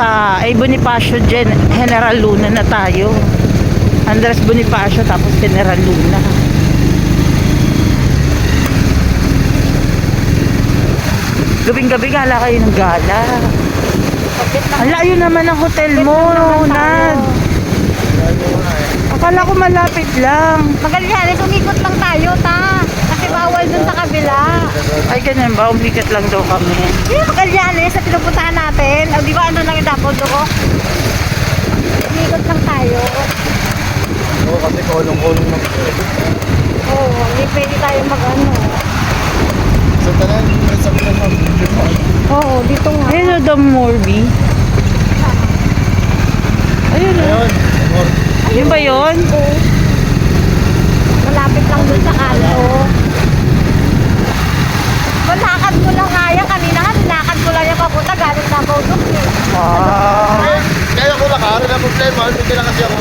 sa Bonifacio General Luna na tayo. Andres Bonifacio tapos General Luna. Gabing-gabi gala kayo ng gala. Ang layo naman ang hotel mo, Nad. Akala ko malapit lang. Magaling, umikot lang tayo, ta. Kasi bawal dun sa kabila. Ay, ganun ba? Umikat lang daw kami. Hindi, magaling, sa pinupuntahan natin. O, di ba ano lang yung dapat doon? Umikot lang tayo. Oo, kasi kulong-kulong ng Oo, hindi pwede tayo mag-ano. sa tanan, may sabi na Oo, dito nga. Ayun o, the Morbi. Ayun o. Ayun, Yun ba yun? Oo. Malapit lang dun sa kanto. Malakad mo lang nga yan. Kanina nga, nilakad ko lang yung papunta. Galing na Baudok eh. Ah. kaya ko lakarin ang problema, hindi lang kasi ako.